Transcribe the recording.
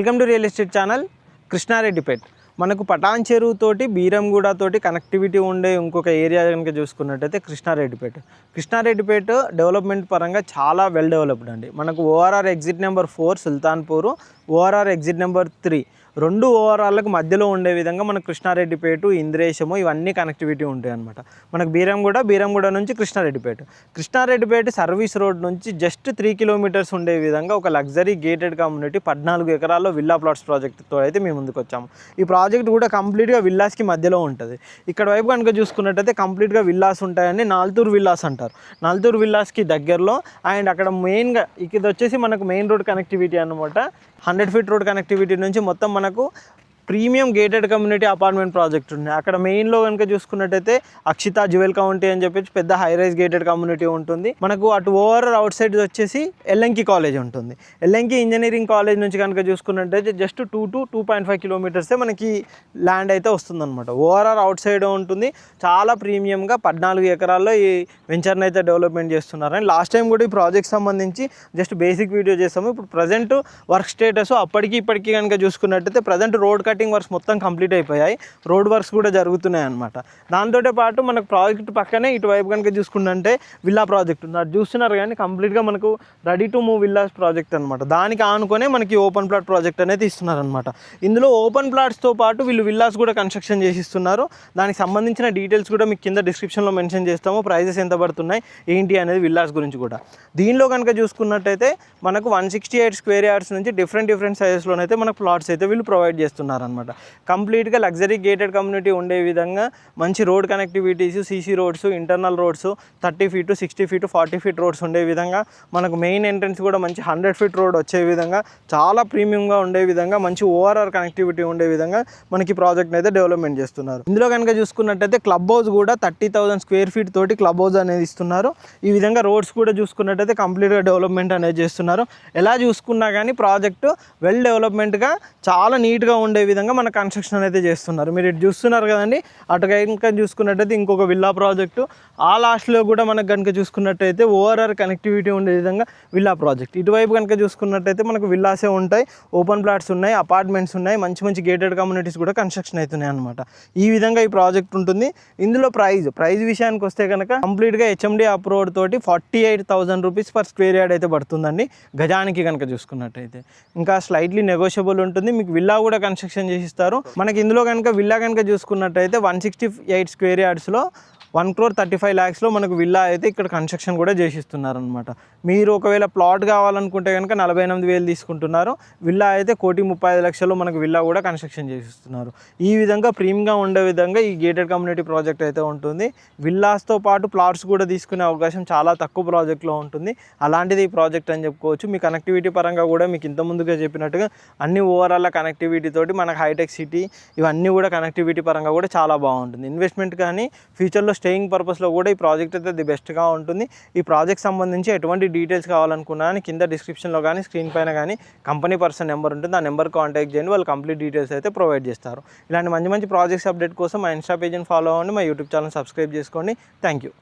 Welcome to real estate channel. Krishnareddypet మనకు పటాన్ చెరువు తోటి బీరంగూడ తోటి కనెక్టివిటీ ఉండే ఇంకొక ఏరియా కనుక చూసుకున్నట్టయితే కృష్ణారెడ్డిపేట డెవలప్మెంట్ పరంగా చాలా వెల్ డెవలప్డ్ అండి. మనకు ORR exit number 4 Sultanpur, ORR exit number 3 రెండు ఓఆర్ఆర్లకు మధ్యలో ఉండే విధంగా మనకు కృష్ణారెడ్డిపేట, ఇంద్రేశము ఇవన్నీ కనెక్టివిటీ ఉంటాయి అనమాట. మనకు బీరంగూడ నుంచి కృష్ణారెడ్డిపేట సర్వీస్ రోడ్ నుంచి జస్ట్ 3 కిలోమీటర్స్ ఉండే విధంగా ఒక లగ్జరీ గేటెడ్ కమ్యూనిటీ 14 ఎకరాల్లో విల్లా ప్లాట్స్ ప్రాజెక్ట్తో అయితే మేము ముందుకు వచ్చాము. ఈ ప్రాజెక్ట్ కూడా కంప్లీట్గా విల్లాస్కి మధ్యలో ఉంటుంది. ఇక్కడ వైపు కనుక చూసుకున్నట్టయితే కంప్లీట్గా విల్లాస్ ఉంటాయని నాల్తూర్ విల్లాస్ అంటారు. నాల్తూర్ విల్లాస్కి దగ్గరలో అండ్ అక్కడ మెయిన్గా ఇది వచ్చేసి మనకు మెయిన్ రోడ్ కనెక్టివిటీ అనమాట. 100 ఫీట్ రోడ్ కనెక్టివిటీ నుంచి మొత్తం మనకు premium gated community apartment project ఉంది. అక్కడ మెయిన్లో కనుక చూసుకున్నట్టయితే అక్షిత జ్యువెల్ కౌంటీ అని చెప్పేసి పెద్ద హై రైజ్ గేటెడ్ కమ్యూనిటీ ఉంటుంది. మనకు అటు ఓవర్ అవుట్ సైడ్ వచ్చేసి ఎల్ఎంకి కాలేజ్ ఉంటుంది. ఎల్ఎంకి ఇంజనీరింగ్ కాలేజ్ నుంచి కనుక చూసుకున్నట్టయితే జస్ట్ 2 to 2.5 కిలోమీటర్సే మనకి ల్యాండ్ అయితే వస్తుందన్నమాట. ఓవరాల్ అవుట్ సైడ్ ఉంటుంది. చాలా ప్రీమియంగా 14 ఎకరాల్లో ఈ వెంచర్ని అయితే డెవలప్మెంట్ చేస్తున్నారు. అండ్ లాస్ట్ టైం కూడా ఈ ప్రాజెక్ట్ సంబంధించి జస్ట్ బేసిక్ వీడియో చేస్తాము. ఇప్పుడు ప్రజెంట్ వర్క్ స్టేటస్ అప్పటికి ఇప్పటికీ కనుక చూసుకున్నట్టయితే ప్రజెంట్ రోడ్ కటింగ్ వర్క్స్ మొత్తం కంప్లీట్ అయిపోయాయి. రోడ్ వర్క్స్ కూడా జరుగుతున్నాయి అనమాట. దాంతో పాటు మనకు ప్రాజెక్ట్ పక్కనే ఇటువైపు కనుక చూసుకుంటే విల్లా ప్రాజెక్ట్ ఉంది. అది చూస్తున్నారు కానీ కంప్లీట్గా మనకు ready to move villas project అనమాట. దానికి ఆనుకొనే మనకి ఓపెన్ ప్లాట్ ప్రాజెక్ట్ అనేది ఇస్తున్నారు అనమాట. ఇందులో ఓపెన్ ప్లాట్స్తో పాటు వీళ్ళు విల్లాస్ కూడా కన్స్ట్రక్షన్ చేసి ఇస్తున్నారు. దానికి సంబంధించిన డీటెయిల్స్ కూడా మీకు కింద డిస్క్రిప్షన్లో మెన్షన్ చేస్తాము. ప్రైజెస్ ఎంత పడుతున్నాయి ఏంటి అనేది విల్లాస్ గురించి కూడా. దీనిలో కనుక చూసుకున్నట్టయితే మనకు 168 స్క్వేర్ యార్డ్స్ నుంచి డిఫరెంట్ సైజెస్లోనైతే మనకు ప్లాట్స్ అయితే వీళ్ళు ప్రొవైడ్ చేస్తున్నారు అనమాట. కంప్లీట్గా లగ్జరీ గేటెడ్ కమ్యూనిటీ ఉండే విధంగా మంచి road connectivities, CC roads, internal roads, 30 feet, 60 feet, 40 feet roads ఉండే విధంగా మనకు మెయిన్ ఎంట్రన్స్ కూడా మంచి 100 ఫీట్ రోడ్ వచ్చే విధంగా చాలా ప్రీమియంగా ఉండే విధంగా మంచి ఓఆర్ఆర్ కనెక్టివిటీ ఉండే విధంగా మనకి ప్రాజెక్ట్ని అయితే డెవలప్మెంట్ చేస్తున్నారు. ఇందులో కనుక చూసుకున్నట్టయితే క్లబ్ హౌస్ కూడా 30,000 స్క్వేర్ ఫీట్ తోటి క్లబ్ హౌస్ అనేది ఇస్తున్నారు. ఈ విధంగా రోడ్స్ కూడా చూసుకున్నట్టయితే కంప్లీట్గా డెవలప్మెంట్ అనేది చేస్తున్నారు. ఎలా చూసుకున్నా కానీ ప్రాజెక్టు వెల్ డెవలప్మెంట్గా చాలా నీట్గా ఉండే విధంగా మన కన్స్ట్రక్షన్ అయితే చేస్తున్నారు. మీరు ఇటు చూస్తున్నారు కదండి. అటు కనుక చూసుకున్నట్టయితే ఇంకొక విల్లా ప్రాజెక్టు, ఆ లాస్ట్లో కూడా మనకు కనుక చూసుకున్నట్టయితే ఓఆర్ఆర్ కనెక్టివిటీ ఉండే విధంగా విల్లా ప్రాజెక్ట్. ఇటువైపు కనుక చూసుకున్నట్టయితే మనకు విల్లాసే ఉంటాయి, ఓపెన్ ప్లాట్స్ ఉన్నాయి, అపార్ట్మెంట్స్ ఉన్నాయి, మంచి గేటెడ్ కమ్యూనిటీస్ కూడా కన్స్ట్రక్షన్ అవుతున్నాయి అనమాట. ఈ విధంగా ఈ ప్రాజెక్ట్ ఉంటుంది. ఇందులో ప్రైజ్ విషయానికి వస్తే కనుక కంప్లీట్గా హెచ్ఎండి అప్రూవ్డ్ తోటి 48,000 రూపీస్ పర్ స్క్వేర్ యార్డ్ అయితే పడుతుందండి గజానికి కనుక చూసుకున్నట్టయితే. ఇంకా స్లైట్లీ నెగోషియబుల్ ఉంటుంది. మీకు విల్లా కూడా కన్స్ట్రక్షన్ చేసిస్తారు. మనకి ఇందులో కనుక విల్లా కనుక చూసుకున్నట్టయితే 168 స్క్వేర్ యార్డ్స్లో 1,35,00,000లో మనకు విల్లా అయితే ఇక్కడ కన్స్ట్రక్షన్ కూడా చేసిస్తున్నారు అనమాట. మీరు ఒకవేళ ప్లాట్ కావాలనుకుంటే కనుక 48,000 తీసుకుంటున్నారు. విల్లా అయితే 1,35,00,000లో మనకు విల్లా కూడా కన్స్ట్రక్షన్ చేసిస్తున్నారు. ఈ విధంగా ప్రీమియంగా ఉండే విధంగా ఈ గేటెడ్ కమ్యూనిటీ ప్రాజెక్ట్ అయితే ఉంటుంది. విల్లాస్తో పాటు ప్లాట్స్ కూడా తీసుకునే అవకాశం చాలా తక్కువ ప్రాజెక్ట్లో ఉంటుంది. అలాంటిది ఈ ప్రాజెక్ట్ అని చెప్పుకోవచ్చు. మీ కనెక్టివిటీ పరంగా కూడా మీకు ఇంత ముందుగా చెప్పినట్టుగా అన్ని ఓవరాల్ కనెక్టివిటీ తోటి మనకు హైటెక్ సిటీ ఇవన్నీ కూడా కనెక్టివిటీ పరంగా కూడా చాలా బాగుంటుంది. ఇన్వెస్ట్మెంట్ కానీ ఫ్యూచర్లో స్టేయింగ్ పర్పస్లో కూడా ఈ ప్రాజెక్ట్ అయితే ది బెస్ట్గా ఉంటుంది. ఈ ప్రాజెక్ట్ సంబంధించి ఎటువంటి డీటెయిల్స్ కావాలనుకున్నా కింద డిస్క్రిప్షన్లో కానీ స్క్రీన్ పైన కానీ కంపెనీ పర్సన్ నెంబర్ ఉంటుంది. ఆ నెంబర్ కాంటాక్ట్ చేయండి. వాళ్ళు కంప్లీట్ డీటెయిల్స్ అయితే ప్రొవైడ్ చేస్తారు. ఇలాంటి మంచి ప్రాజెక్ట్స్ అప్డేట్ కోసం మా ఇన్స్టా పేజ్ని ఫాలో అవ్వండి. మా యూట్యూబ్ ఛానల్ సబ్స్క్రైబ్ చేసుకోండి. Thank you.